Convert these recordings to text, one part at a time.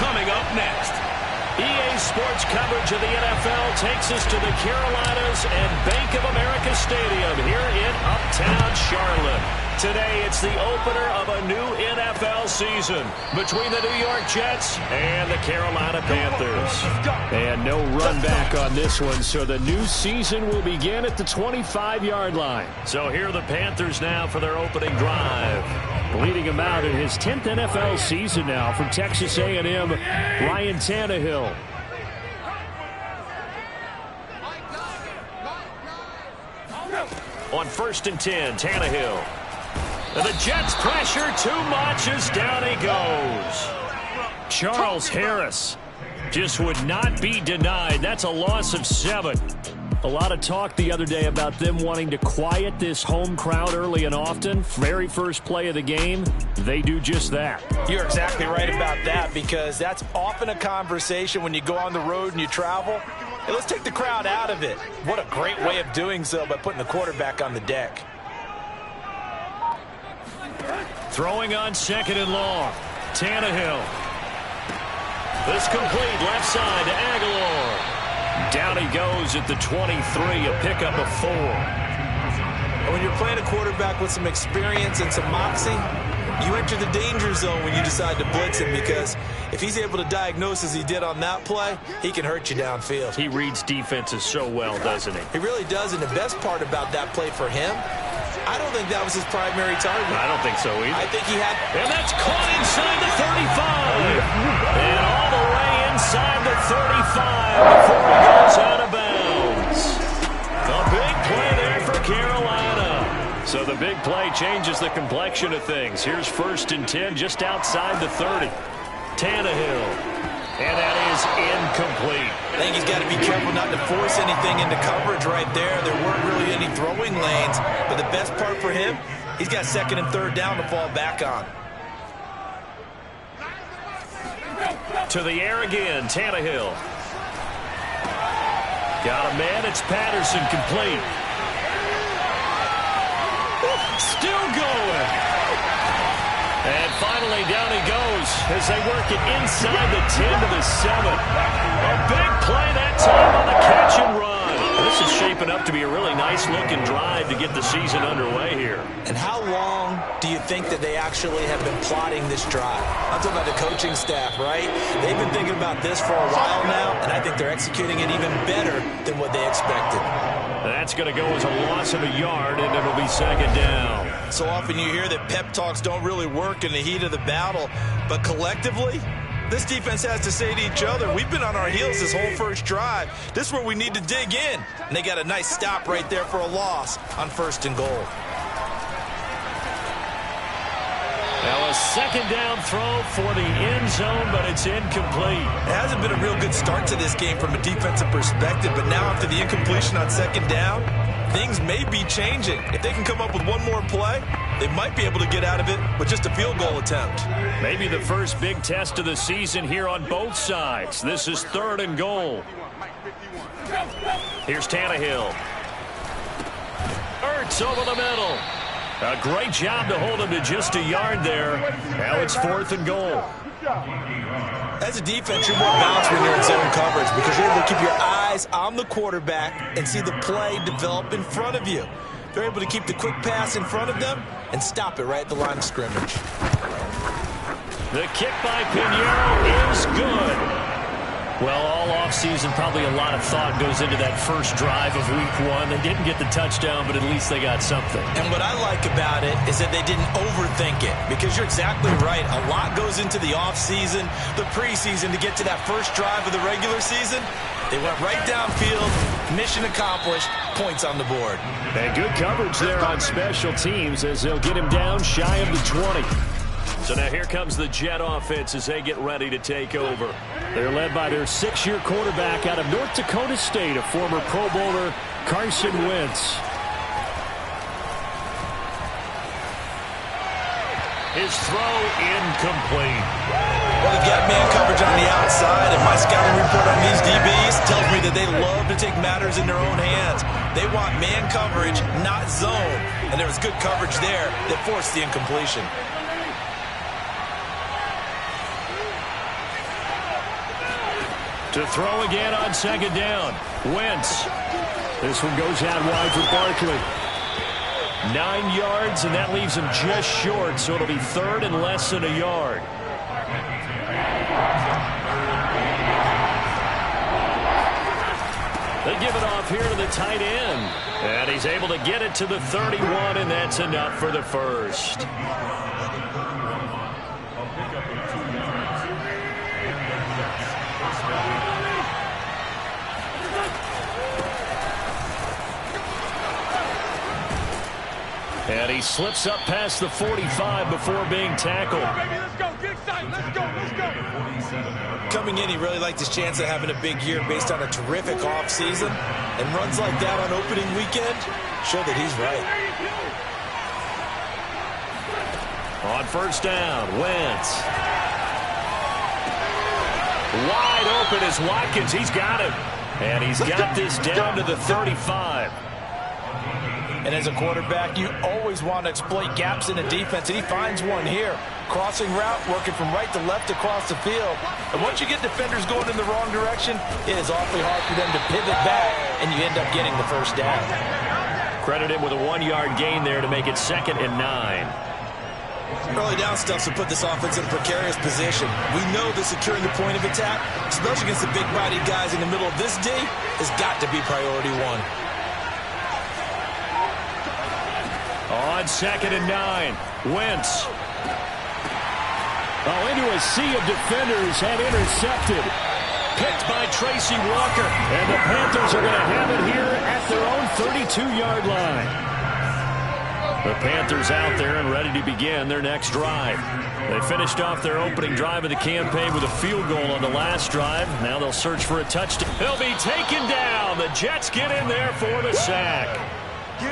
Coming up next, EA Sports coverage of the NFL takes us to the Carolinas and Bank of America Stadium here in Uptown Charlotte. Today, it's the opener of a new NFL season between the New York Jets and the Carolina Panthers. And no run back on this one, so the new season will begin at the 25-yard line. So here are the Panthers now for their opening drive. Leading him out in his 10th NFL season now from Texas A&M, Ryan Tannehill. On 1st and 10, Tannehill. And the Jets pressure too much as down he goes. Charles Harris just would not be denied. That's a loss of 7. A lot of talk the other day about them wanting to quiet this home crowd early and often. Very first play of the game, they do just that. You're exactly right about that, because that's often a conversation when you go on the road and you travel. Hey, let's take the crowd out of it. What a great way of doing so by putting the quarterback on the deck. Throwing on 2nd and long. Tannehill. This complete left side to Aguilar. Down he goes at the 23, a pickup of 4. When you're playing a quarterback with some experience and some moxie, you enter the danger zone when you decide to blitz him, because if he's able to diagnose as he did on that play, he can hurt you downfield. He reads defenses so well, doesn't he? He really does, and the best part about that play for him, I don't think that was his primary target. I don't think so either. I think he had... And that's caught inside the 35. And all the way inside the 35 before he goes out of bounds. A big play there for Carolina. So the big play changes the complexion of things. Here's 1st and 10 just outside the 30. Tannehill. And that is incomplete. I think he's got to be careful not to force anything into coverage right there. There weren't really any throwing lanes. But the best part for him, he's got 2nd and 3rd down to fall back on. To the air again, Tannehill. Got a man, it's Patterson, complete. Still going. And finally, down he goes as they work it inside the 10 to the 7. A big play that time on the catch and run. This is shaping up to be a really nice-looking drive to get the season underway here. And how long do you think that they actually have been plotting this drive? I'm talking about the coaching staff, right? They've been thinking about this for a while now, and I think they're executing it even better than what they expected. That's going to go as a loss of a yard, and it'll be 2nd down. So often you hear that pep talks don't really work in the heat of the battle, but collectively, this defense has to say to each other, we've been on our heels this whole first drive. This is where we need to dig in. And they got a nice stop right there for a loss on 1st and goal. Now a 2nd down throw for the end zone, but it's incomplete. It hasn't been a real good start to this game from a defensive perspective, but now after the incompletion on 2nd down, things may be changing. If they can come up with one more play, they might be able to get out of it with just a field goal attempt. Maybe the first big test of the season here on both sides. This is 3rd and goal. Here's Tannehill. Ertz over the middle. A great job to hold him to just a yard there. Now it's 4th and goal. As a defense, you're more balanced when you're in zone coverage because you're able to keep your eyes on the quarterback and see the play develop in front of you. They're able to keep the quick pass in front of them and stop it right at the line of scrimmage. The kick by Pinheiro is good. Well, all offseason, probably a lot of thought goes into that first drive of week 1. They didn't get the touchdown, but at least they got something. And what I like about it is that they didn't overthink it, because you're exactly right. A lot goes into the offseason, the preseason to get to that first drive of the regular season. They went right downfield, mission accomplished, points on the board. And good coverage there on special teams as they'll get him down shy of the 20. So now here comes the Jet offense as they get ready to take over. They're led by their 6-year quarterback out of North Dakota State, a former Pro Bowler, Carson Wentz. His throw incomplete. Well, they've got man coverage on the outside, and my scouting report on these DBs tells me that they love to take matters in their own hands. They want man coverage, not zone. And there was good coverage there that forced the incompletion. To throw again on second down. Wentz. This one goes out wide for Barkley. 9 yards, and that leaves him just short, so it'll be third and less than a yard. They give it off here to the tight end. And he's able to get it to the 31, and that's enough for the first. And he slips up past the 45 before being tackled. Let's go, get excited, let's go. Coming in, he really liked his chance of having a big year based on a terrific offseason. And runs like that on opening weekend show that he's right. On first down, Wentz. Wide open is Watkins. He's got him. And he's got this down to the 35. And as a quarterback, you always want to exploit gaps in a defense, and he finds one here. Crossing route, working from right to left across the field. And once you get defenders going in the wrong direction, it is awfully hard for them to pivot back, and you end up getting the first down. Credit him with a 1-yard gain there to make it 2nd and 9. Early down stuff to put this offense in a precarious position. We know that securing the point of attack, especially against the big-bodied guys in the middle of this D, has got to be priority one. On 2nd and 9, Wentz. Oh, into a sea of defenders and intercepted. Picked by Tracy Walker. And the Panthers are going to have it here at their own 32-yard line. The Panthers out there and ready to begin their next drive. They finished off their opening drive of the campaign with a field goal on the last drive. Now they'll search for a touchdown. He'll be taken down. The Jets get in there for the sack.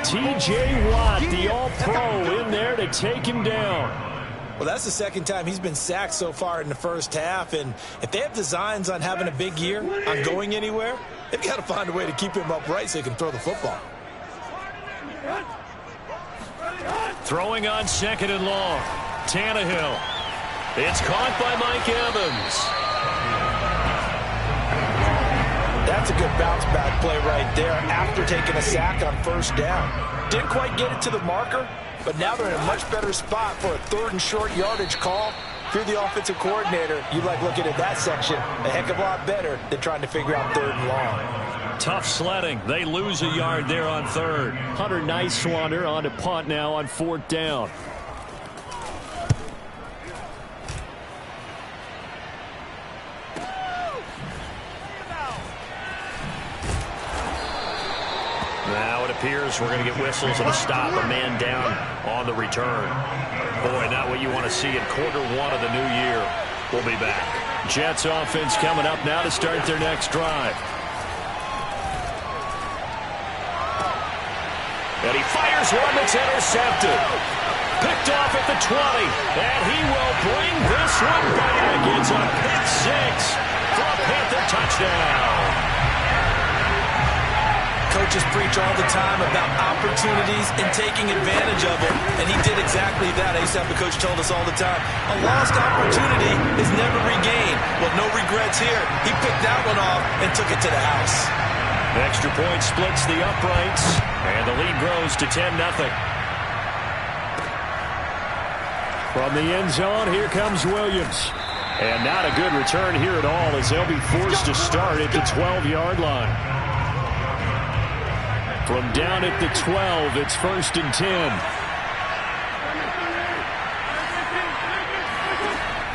T.J. Watt, the all-pro, in there to take him down. Well, that's the second time he's been sacked so far in the first half. And if they have designs on having a big year, on going anywhere, they've got to find a way to keep him upright so he can throw the football. Throwing on 2nd and long. Tannehill. It's caught by Mike Evans. That's a good bounce-back play right there after taking a sack on first down. Didn't quite get it to the marker, but now they're in a much better spot for a 3rd and short yardage call. If you're the offensive coordinator, you like looking at that section a heck of a lot better than trying to figure out 3rd and long. Tough sledding. They lose a yard there on 3rd. Hunter Nicewander on to punt now on 4th down. Now it appears we're going to get whistles and a stop, a man down on the return. Boy, not what you want to see in quarter 1 of the new year. We'll be back. Jets offense coming up now to start their next drive. And he fires one that's intercepted. Picked off at the 20. And he will bring this one back. It's a pick 6 for a Panther touchdown. Coaches preach all the time about opportunities and taking advantage of them, and he did exactly that. I used to have a coach told us all the time, a lost opportunity is never regained. Well, no regrets here. He picked that one off and took it to the house. Extra point splits the uprights, and the lead grows to 10-0. From the end zone, here comes Williams. And not a good return here at all, as they'll be forced to start at the 12-yard line. From down at the 12, it's 1st and 10.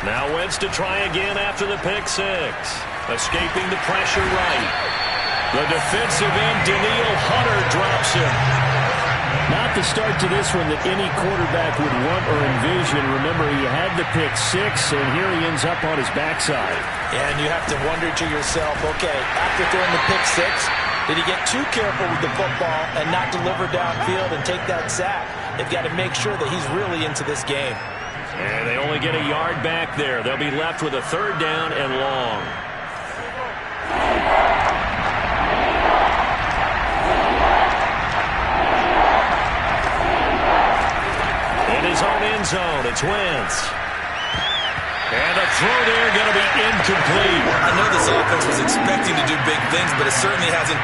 Now Wentz to try again after the pick 6. Escaping the pressure right. The defensive end, Daniil Hunter, drops him. Not the start to this one that any quarterback would want or envision. Remember, he had the pick 6, and here he ends up on his backside. And you have to wonder to yourself, okay, after throwing the pick 6, did he get too careful with the football and not deliver downfield and take that sack? They've got to make sure that he's really into this game. And they only get a yard back there. They'll be left with a 3rd down and long. In his own end zone, it's Wentz. And a throw there going to be incomplete. I know this offense was expecting to do big things, but it certainly hasn't.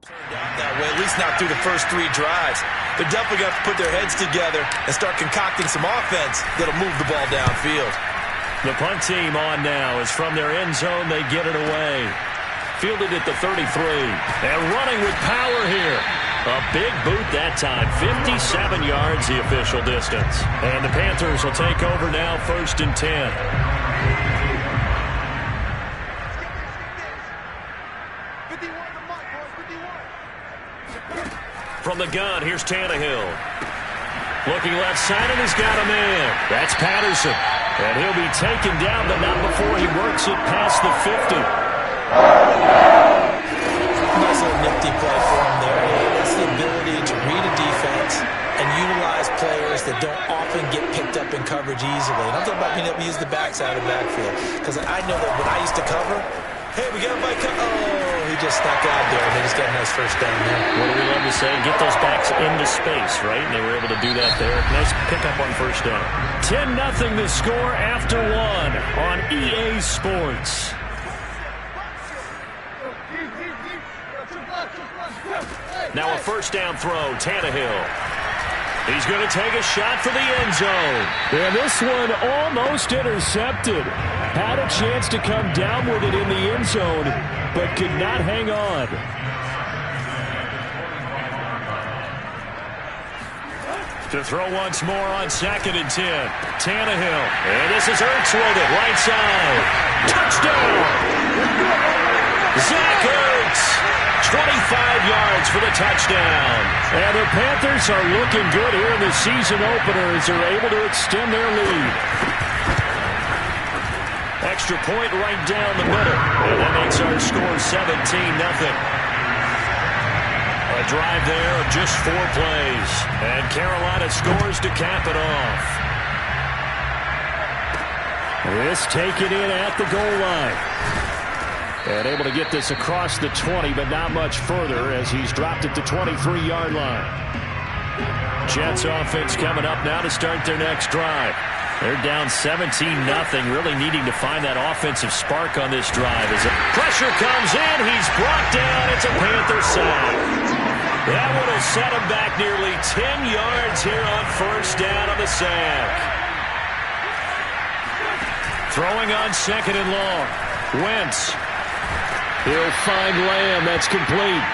Turned out that way, at least not through the first 3 drives. They're definitely going to have to put their heads together and start concocting some offense that'll move the ball downfield. The punt team on now is from their end zone. They get it away. Fielded at the 33. And running with power here. A big boot that time. 57 yards the official distance. And the Panthers will take over now, 1st and 10. From the gun, here's Tannehill. Looking left side, and he's got a man. That's Patterson. And he'll be taken down, but not before he works it past the 50. Nice little nifty play for him there. That's the ability to read a defense and utilize players that don't often get picked up in coverage easily. And I'm talking about being able to use the backside of the backfield. Because I know that when I used to cover, hey, we got my he just snuck out there, and they just got a nice first down there. What do we love to say? Get those backs into space, right? And they were able to do that there. Nice pickup on first down. 10-0 the score after 1 on EA Sports. Now a first down throw, Tannehill. He's going to take a shot for the end zone. And this one almost intercepted. Had a chance to come down with it in the end zone, but could not hang on. To throw once more on 2nd and 10. Tannehill. And this is Ertz with it. Right side. Touchdown. Zach Ertz. 25 yards for the touchdown. And the Panthers are looking good here in the season opener as they're able to extend their lead. Extra point right down the middle. And that makes our score 17-0. A drive there of just 4 plays. And Carolina scores to cap it off. This taken in at the goal line. And able to get this across the 20, but not much further as he's dropped it to 23-yard line. Jets offense coming up now to start their next drive. They're down 17-0, really needing to find that offensive spark on this drive. As pressure comes in, he's brought down. It's a Panther sack. That one will set him back nearly 10 yards here on first down on the sack. Throwing on 2nd and long. Wentz. He'll find Lamb. That's complete.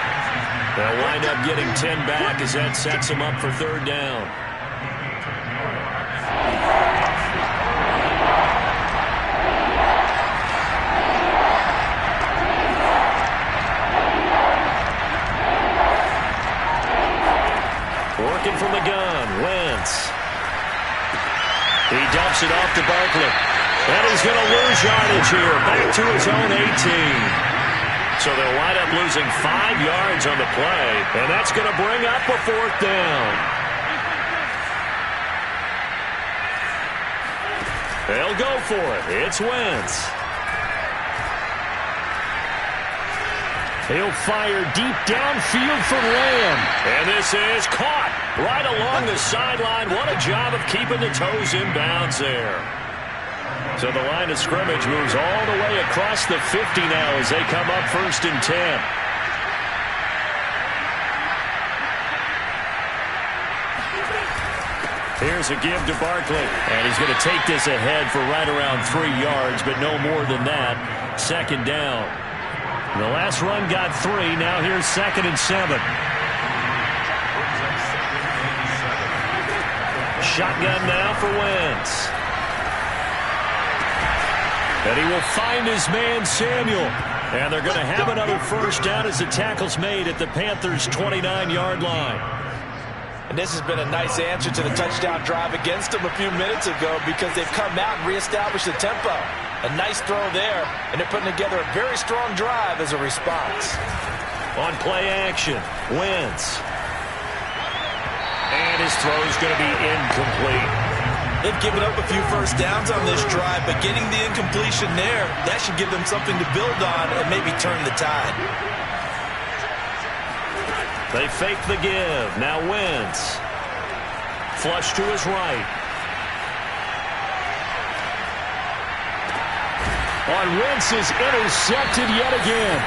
They'll wind up getting 10 back as that sets him up for 3rd down. Working from the gun, Wentz. He dumps it off to Barkley. And he's going to lose yardage here, back to his own 18. So they'll wind up losing 5 yards on the play, and that's going to bring up a 4th down. They'll go for it. It's Wentz. He'll fire deep downfield for Lamb. And this is caught right along the sideline. What a job of keeping the toes in bounds there. So the line of scrimmage moves all the way across the 50 now as they come up 1st and 10. Here's a give to Barkley. And he's going to take this ahead for right around 3 yards, but no more than that. 2nd down. The last run got 3. Now here's 2nd and 7. Shotgun now for Wentz. And he will find his man, Samuel. And they're going to have another first down as the tackle's made at the Panthers' 29-yard line. And this has been a nice answer to the touchdown drive against them a few minutes ago because they've come out and reestablished the tempo. A nice throw there, and they're putting together a very strong drive as a response. On play action, Wentz. And his throw's going to be incomplete. They've given up a few first downs on this drive, but getting the incompletion there, that should give them something to build on and maybe turn the tide. They fake the give. Now Wentz. Flush to his right. On Wentz is intercepted yet again.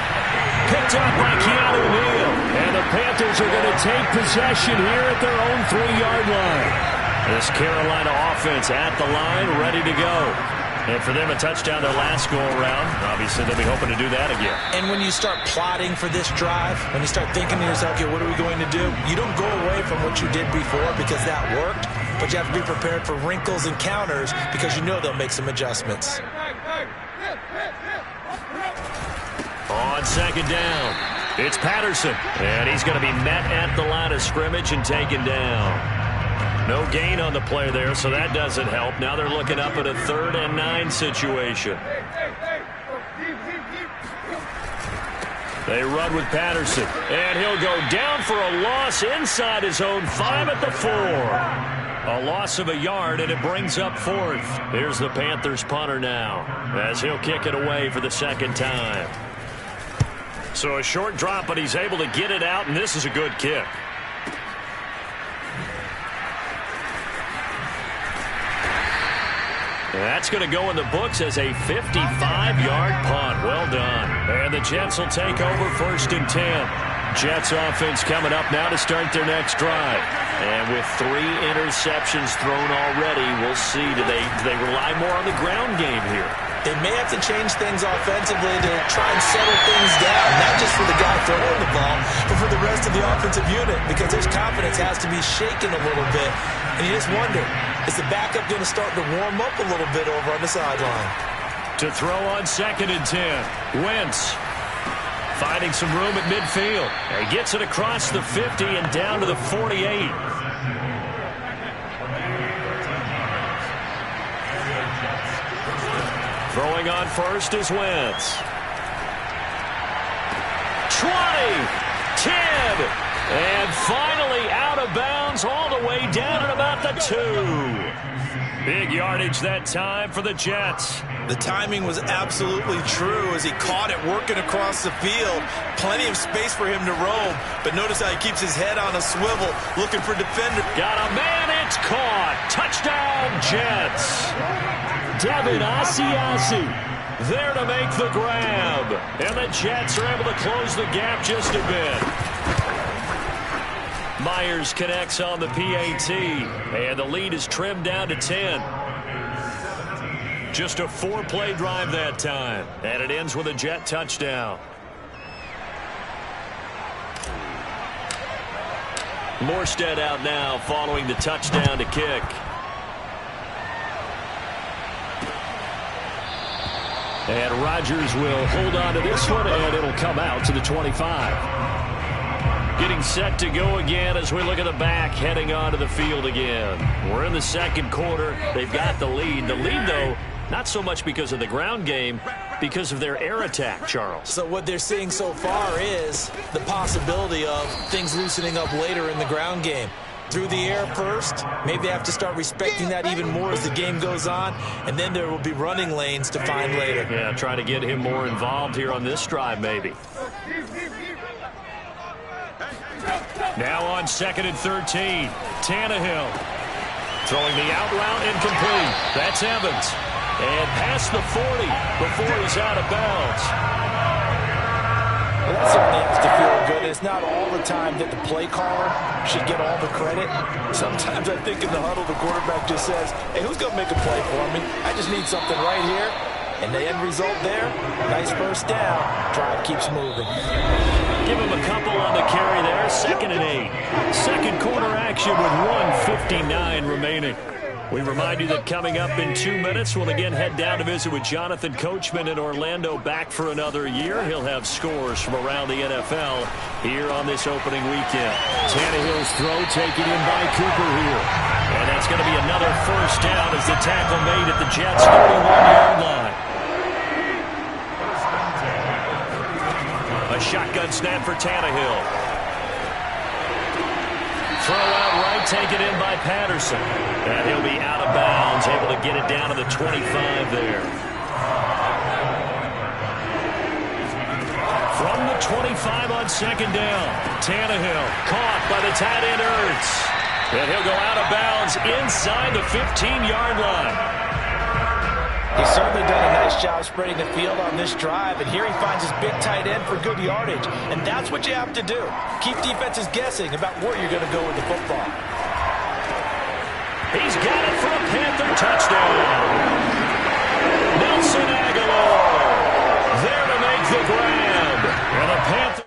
Picked up by Keanu Neal. And the Panthers are going to take possession here at their own 3-yard line. This Carolina offense at the line, ready to go. And for them, a touchdown their last go-around. Obviously, they'll be hoping to do that again. And when you start plotting for this drive, when you start thinking to yourself, okay, what are we going to do? You don't go away from what you did before because that worked, but you have to be prepared for wrinkles and counters because you know they'll make some adjustments. On 2nd down, it's Patterson. And he's going to be met at the line of scrimmage and taken down. No gain on the play there, so that doesn't help. Now they're looking up at a 3rd and 9 situation. They run with Patterson, and he'll go down for a loss inside his own 5 at the 4. A loss of a yard, and it brings up 4th. Here's the Panthers punter now, as he'll kick it away for the 2nd time. So a short drop, but he's able to get it out, and this is a good kick. That's going to go in the books as a 55-yard punt. Well done. And the Jets will take over 1st and 10. Jets offense coming up now to start their next drive. And with 3 interceptions thrown already, we'll see. Do they rely more on the ground game here? They may have to change things offensively to try and settle things down, not just for the guy throwing the ball, but for the rest of the offensive unit, because his confidence has to be shaken a little bit. And you just wonder, is the backup going to start to warm up a little bit over on the sideline? To throw on 2nd and 10. Wentz finding some room at midfield. And he gets it across the 50 and down to the 48. Throwing on first is Wentz. 20, 10, and finally out of bounds all the way down at about the 2. Big yardage that time for the Jets. The timing was absolutely true as he caught it working across the field. Plenty of space for him to roam, but notice how he keeps his head on a swivel looking for defender. Got a man, it's caught. Touchdown, Jets. Devin Asiasi there to make the grab. And the Jets are able to close the gap just a bit. Myers connects on the PAT. And the lead is trimmed down to 10. Just a 4-play drive that time. And it ends with a Jet touchdown. Morstead out now following the touchdown to kick. And Rodgers will hold on to this one, and it'll come out to the 25. Getting set to go again as we look at the back, heading onto the field again. We're in the second quarter. They've got the lead. The lead, though, not so much because of the ground game, because of their air attack, Charles. So what they're seeing so far is the possibility of things loosening up later in the ground game. Through the air first, maybe they have to start respecting that even more as the game goes on, and then there will be running lanes to find later. Yeah, try to get him more involved here on this drive, maybe. Now on 2nd and 13, Tannehill throwing the out route incomplete. That's Evans. And past the 40 before he's out of bounds. Well, that certainly has to feel good. It's not all the time that the play caller should get all the credit. Sometimes I think in the huddle, the quarterback just says, hey, who's going to make a play for me? I just need something right here. And the end result there, nice first down. Drive keeps moving. Give him a couple on the carry there. 2nd and 8. Second quarter action with 1:59 remaining. We remind you that coming up in 2 minutes, we'll again head down to visit with Jonathan Coachman in Orlando, back for another year. He'll have scores from around the NFL here on this opening weekend. Tannehill's throw taken in by Cooper here. And that's going to be another first down as the tackle made at the Jets' 31-yard line. A shotgun snap for Tannehill. Throw out right, taken in by Patterson. And he'll be out of bounds, able to get it down to the 25 there. From the 25 on 2nd down, Tannehill caught by the tight end Ertz. And he'll go out of bounds inside the 15-yard line. He's certainly done a nice job spreading the field on this drive, and here he finds his big tight end for good yardage. And that's what you have to do. Keep defenses guessing about where you're going to go with the football. He's got it for a Panther touchdown. Nelson Aguilar there to make the grab. And the Panthers